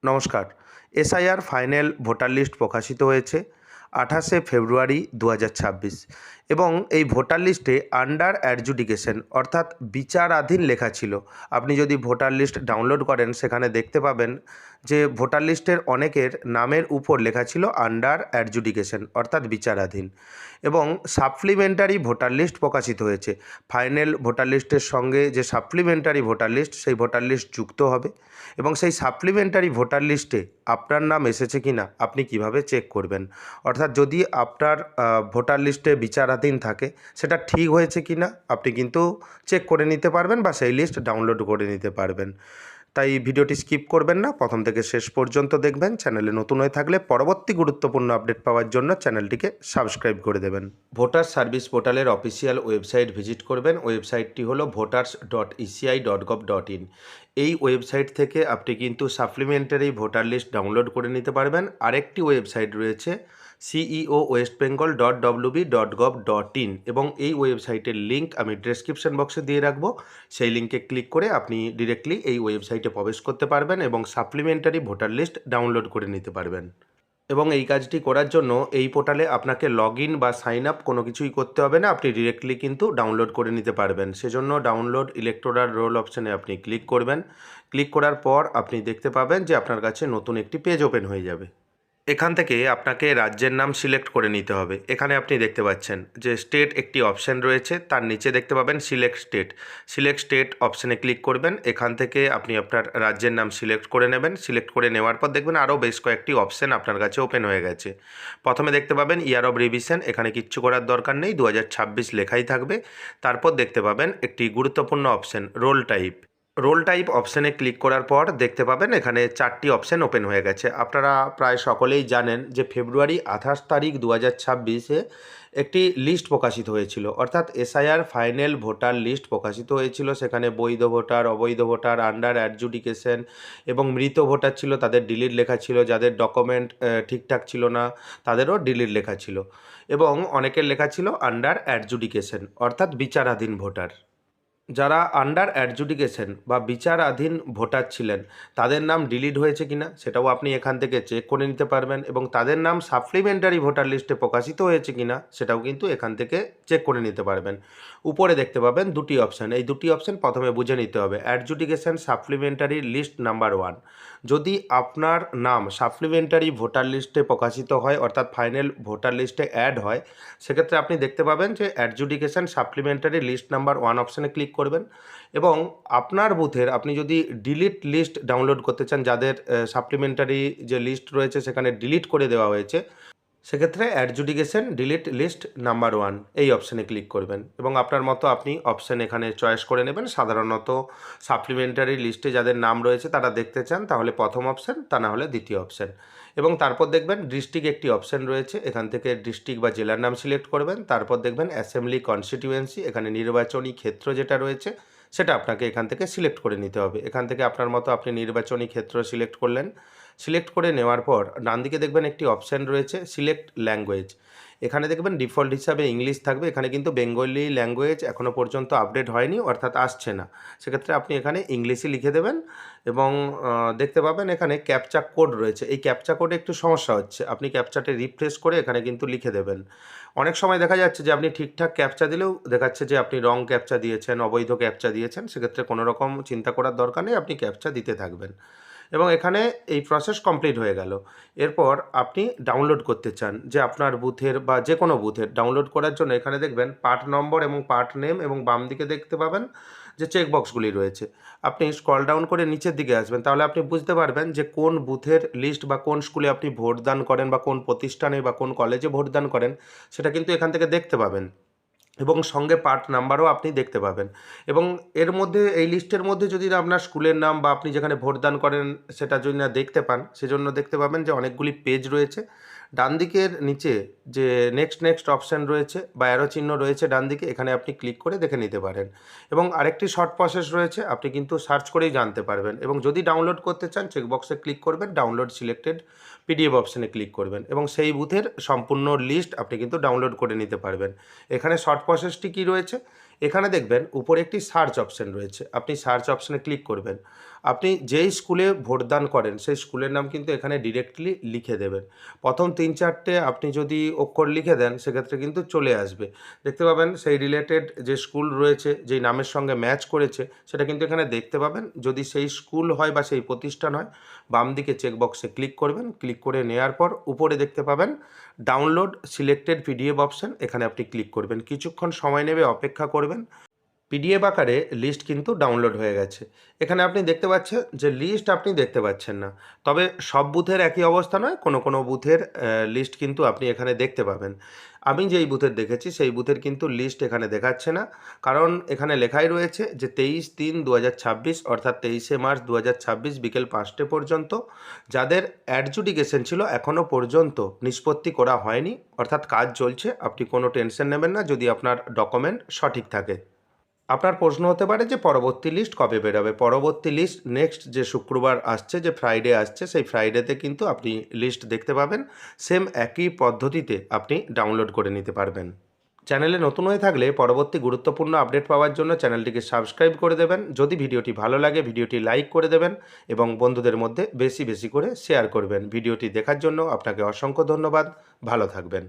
নমস্কার। SIR final voter list প্রকাশিত হয়েছে 28শে ফেব্রুয়ারি 2026 এবং এই ভোটার লিস্টে আন্ডার অ্যাডজুডিকেশন অর্থাৎ বিচারাধীন লেখা ছিল। আপনি যদি ভোটার লিস্ট ডাউনলোড করেন সেখানে দেখতে পাবেন যে ভোটার লিস্টের অনেকের নামের উপর লেখা ছিল আন্ডার অ্যাডজুডিকেশন অর্থাৎ বিচারাধীন এবং সাপ্লিমেন্টারি ভোটার লিস্ট প্রকাশিত হয়েছে। ফাইনাল ভোটার লিস্টের সঙ্গে যে সাপ্লিমেন্টারি ভোটার লিস্ট সেই ভোটার লিস্ট যুক্ত হবে এবং সেই সাপ্লিমেন্টারি ভোটার লিস্টে আপনার নাম এসেছে কি না আপনি কিভাবে চেক করবেন, অর্থাৎ যদি আপনার ভোটার লিস্টে বিচারাধীন থাকে সেটা ঠিক হয়েছে কি না আপনি কিন্তু চেক করে নিতে পারবেন বা সেই লিস্ট ডাউনলোড করে নিতে পারবেন। তাই ভিডিওটি স্কিপ করবেন না, প্রথম থেকে শেষ পর্যন্ত দেখবেন। চ্যানেলে নতুন হয়ে থাকলে পরবর্তী গুরুত্বপূর্ণ আপডেট পাওয়ার জন্য চ্যানেলটিকে সাবস্ক্রাইব করে দেবেন। ভোটার সার্ভিস পোর্টালের অফিসিয়াল ওয়েবসাইট ভিজিট করবেন। ওয়েবসাইটটি হলো voters.eci.gov.in। এই ওয়েবসাইট থেকে আপনি কিন্তু সাপ্লিমেন্টারি ভোটার লিস্ট ডাউনলোড করে নিতে পারবেন। আরেকটি ওয়েবসাইট রয়েছে ceowestbengal.wb.gov.in এবং এই ওয়েবসাইটের লিঙ্ক আমি ডেসক্রিপশন বক্সে দিয়ে রাখবো। সেই লিঙ্কে ক্লিক করে আপনি ডিরেক্টলি এই ওয়েবসাইটে প্রবেশ করতে পারবেন এবং সাপ্লিমেন্টারি ভোটার লিস্ট ডাউনলোড করে নিতে পারবেন। এবং এই কাজটি করার জন্য এই পোর্টালে আপনাকে লগ ইন বা সাইন আপ কোনো কিছুই করতে হবে না, আপনি ডিরেক্টলি কিন্তু ডাউনলোড করে নিতে পারবেন। সেজন্য ডাউনলোড ইলেক্টোরাল রোল অপশানে আপনি ক্লিক করবেন। ক্লিক করার পর আপনি দেখতে পাবেন যে আপনার কাছে নতুন একটি পেজ ওপেন হয়ে যাবে। এখান থেকে আপনাকে রাজ্যের নাম সিলেক্ট করে নিতে হবে। এখানে আপনি দেখতে পাচ্ছেন যে স্টেট একটি অপশান রয়েছে, তার নিচে দেখতে পাবেন সিলেক্ট স্টেট। সিলেক্ট স্টেট অপশানে ক্লিক করবেন। এখান থেকে আপনি আপনার রাজ্যের নাম সিলেক্ট করে নেবেন। সিলেক্ট করে নেওয়ার পর দেখবেন আরও বেশ কয়েকটি অপশান আপনার কাছে ওপেন হয়ে গেছে। প্রথমে দেখতে পাবেন ইয়ার অফ রিভিশন, এখানে কিচ্ছু করার দরকার নেই, 2026 লেখাই থাকবে। তারপর দেখতে পাবেন একটি গুরুত্বপূর্ণ option role type. Role type অপশানে ক্লিক করার পর দেখতে পাবেন এখানে 4টি অপশান ওপেন হয়ে গেছে। আপনারা প্রায় সকলেই জানেন যে ফেব্রুয়ারি 28 তারিখ 2026-এ একটি লিস্ট প্রকাশিত হয়েছিল, অর্থাৎ এসআইআর ফাইনাল ভোটার লিস্ট প্রকাশিত হয়েছিল। সেখানে বৈধ ভোটার, অবৈধ ভোটার, আন্ডার অ্যাডজুডিকেশন এবং মৃত ভোটার ছিল, তাদের ডিলিট লেখা ছিল। যাদের ডকুমেন্ট ঠিকঠাক ছিল না তাদেরও ডিলিট লেখা ছিল এবং অনেকের লেখা ছিল আন্ডার অ্যাডজুডিকেশন অর্থাৎ বিচারাধীন ভোটার। যারা আন্ডার অ্যাডজুডিকেশন বা বিচারাধীন ভোটার ছিলেন তাদের নাম ডিলিট হয়েছে কিনা সেটাও আপনি এখান থেকে চেক করে নিতে পারবেন এবং তাদের নাম সাপ্লিমেন্টারি ভোটার লিস্টে প্রকাশিত হয়েছে কিনা সেটাও কিন্তু এখান থেকে চেক করে নিতে পারবেন। উপরে দেখতে পাবেন দুটি অপশান, এই দুটি অপশান প্রথমে বুঝে নিতে হবে। অ্যাডজুডিকেশন সাপ্লিমেন্টারি লিস্ট নাম্বার 1, যদি আপনার নাম সাপ্লিমেন্টারি ভোটার লিস্টে প্রকাশিত হয় অর্থাৎ ফাইনাল ভোটার লিস্টে অ্যাড হয়, সেক্ষেত্রে আপনি দেখতে পাবেন যে অ্যাডজুডিকেশন সাপ্লিমেন্টারি লিস্ট নাম্বার 1 অপশানে ক্লিক করবেন এবং আপনার বুথের আপনি যদি ডিলিট লিস্ট ডাউনলোড করতে চান, যাদের সাপ্লিমেন্টারি যে লিস্ট রয়েছে সেখানে ডিলিট করে দেওয়া হয়েছে, সেক্ষেত্রে অ্যাডজুডিকেশন ডিলিট লিস্ট নাম্বার 1 এই অপশানে ক্লিক করবেন এবং আপনার মতো আপনি অপশান এখানে চয়েস করে নেবেন। সাধারণত সাপ্লিমেন্টারি লিস্টে যাদের নাম রয়েছে তারা দেখতে চান তাহলে প্রথম অপশান, তা না হলে দ্বিতীয় অপশান। এবং তারপর দেখবেন ডিস্ট্রিক্ট একটি অপশান রয়েছে, এখান থেকে ডিস্ট্রিক্ট বা জেলার নাম সিলেক্ট করবেন। তারপর দেখবেন অ্যাসেম্বলি কনস্টিটিউয়েন্সি, এখানে নির্বাচনী ক্ষেত্র যেটা রয়েছে সেটা আপনাকে এখান থেকে সিলেক্ট করে নিতে হবে। এখান থেকে আপনার মতো আপনি নির্বাচনী ক্ষেত্র সিলেক্ট করলেন। সিলেক্ট করে নেওয়ার পর ডান দিকে দেখবেন একটি অপশান রয়েছে সিলেক্ট ল্যাঙ্গুয়েজ, এখানে দেখবেন ডিফল্ট হিসাবে ইংলিশ থাকবে। এখানে কিন্তু বেঙ্গলি ল্যাঙ্গুয়েজ এখনও পর্যন্ত আপডেট হয়নি অর্থাৎ আসছে না, সেক্ষেত্রে আপনি এখানে ইংলিশই লিখে দেবেন এবং দেখতে পাবেন এখানে ক্যাপচা কোড রয়েছে। এই ক্যাপচা কোডে একটু সমস্যা হচ্ছে, আপনি ক্যাপচাটি রিফ্রেশ করে এখানে কিন্তু লিখে দেবেন। অনেক সময় দেখা যাচ্ছে যে আপনি ঠিকঠাক ক্যাপচা দিলেও দেখাচ্ছে যে আপনি রং ক্যাপচা দিয়েছেন, অবৈধ ক্যাপচা দিয়েছেন। সেক্ষেত্রে কোনো রকম চিন্তা করার দরকার নেই, আপনি ক্যাপচা দিতে থাকবেন এবং এখানে এই প্রসেস কমপ্লিট হয়ে গেল। এরপর আপনি ডাউনলোড করতে চান যে আপনার বুথের বা যে কোনো বুথের ডাউনলোড করার জন্য এখানে দেখবেন পার্ট নম্বর এবং পার্ট নেম এবং বাম দিকে দেখতে পাবেন যে চেকবক্সগুলি রয়েছে। আপনি স্ক্রল ডাউন করে নিচের দিকে আসবেন, তাহলে আপনি বুঝতে পারবেন যে কোন বুথের লিস্ট বা কোন স্কুলে আপনি ভোটদান করেন বা কোন প্রতিষ্ঠানে বা কোন কলেজে ভোটদান করেন সেটা কিন্তু এখান থেকে দেখতে পাবেন এবং সঙ্গে পার্ট নাম্বারও আপনি দেখতে পাবেন। এবং এর মধ্যে এই লিস্টের মধ্যে যদি না আপনার স্কুলের নাম বা আপনি যেখানে ভোটদান করেন সেটা যদি না দেখতে পান, সেজন্য দেখতে পাবেন যে অনেকগুলি পেজ রয়েছে। ডান দিকের নিচে যে নেক্সট অপশান রয়েছে বা অ্যারো চিহ্ন রয়েছে ডান দিকে, এখানে আপনি ক্লিক করে দেখে নিতে পারেন এবং আরেকটি শর্ট প্রসেস রয়েছে, আপনি কিন্তু সার্চ করেই জানতে পারবেন। এবং যদি ডাউনলোড করতে চান চেকবক্সে ক্লিক করবেন, ডাউনলোড সিলেক্টেড পিডিএফ অপশানে ক্লিক করবেন এবং সেই বুথের সম্পূর্ণ লিস্ট আপনি কিন্তু ডাউনলোড করে নিতে পারবেন। এখানে শর্ট প্রসেসটি কী রয়েছে, এখানে দেখবেন উপরে একটি সার্চ অপশান রয়েছে, আপনি সার্চ অপশানে ক্লিক করবেন। আপনি যেই স্কুলে ভোটদান করেন সেই স্কুলের নাম কিন্তু এখানে ডিরেক্টলি লিখে দেবেন। প্রথম ৩-৪টে আপনি যদি অক্ষর লিখে দেন সেক্ষেত্রে কিন্তু চলে আসবে। দেখতে পাবেন সেই রিলেটেড যে স্কুল রয়েছে, যেই নামের সঙ্গে ম্যাচ করেছে সেটা কিন্তু এখানে দেখতে পাবেন। যদি সেই স্কুল হয় বা সেই প্রতিষ্ঠান হয়, বাম দিকে চেকবক্সে ক্লিক করবেন। ক্লিক করে নেওয়ার পর উপরে দেখতে পাবেন ডাউনলোড সিলেক্টেড পিডিএফ অপশন, এখানে আপনি ক্লিক করবেন। কিছুক্ষণ সময় নেবে, অপেক্ষা করবেন। পিডিএফ আকারে লিস্ট কিন্তু ডাউনলোড হয়ে গেছে। এখানে আপনি দেখতে পাচ্ছেন যে লিস্ট আপনি দেখতে পাচ্ছেন না। তবে সব বুথের একই অবস্থা নয়, কোনো বুথের লিস্ট কিন্তু আপনি এখানে দেখতে পাবেন। আমি যেই বুথের দেখেছি সেই বুথের কিন্তু লিস্ট এখানে দেখাচ্ছে না। কারণ এখানে লেখাই রয়েছে যে 23/3/2026 অর্থাৎ 23শে মার্চ 2026 বিকেল 5টে পর্যন্ত যাদের অ্যাডজুডিকেশন ছিল এখনও পর্যন্ত নিষ্পত্তি করা হয়নি, অর্থাৎ কাজ চলছে। আপনি কোনো টেনশন নেবেন না যদি আপনার ডকুমেন্ট সঠিক থাকে। আপনার প্রশ্ন হতে পারে যে পরবর্তী লিস্ট কবে বেরোবে? পরবর্তী লিস্ট নেক্সট যে শুক্রবার আসছে, যে ফ্রাইডে আসছে, সেই ফ্রাইডেতে কিন্তু আপনি লিস্ট দেখতে পাবেন। সেম একই পদ্ধতিতে আপনি ডাউনলোড করে নিতে পারবেন। চ্যানেলে নতুন হয়ে থাকলে পরবর্তী গুরুত্বপূর্ণ আপডেট পাওয়ার জন্য চ্যানেলটিকে সাবস্ক্রাইব করে দেবেন। যদি ভিডিওটি ভালো লাগে ভিডিওটি লাইক করে দেবেন এবং বন্ধুদের মধ্যে বেশি করে শেয়ার করবেন। ভিডিওটি দেখার জন্য আপনাকে অসংখ্য ধন্যবাদ। ভালো থাকবেন।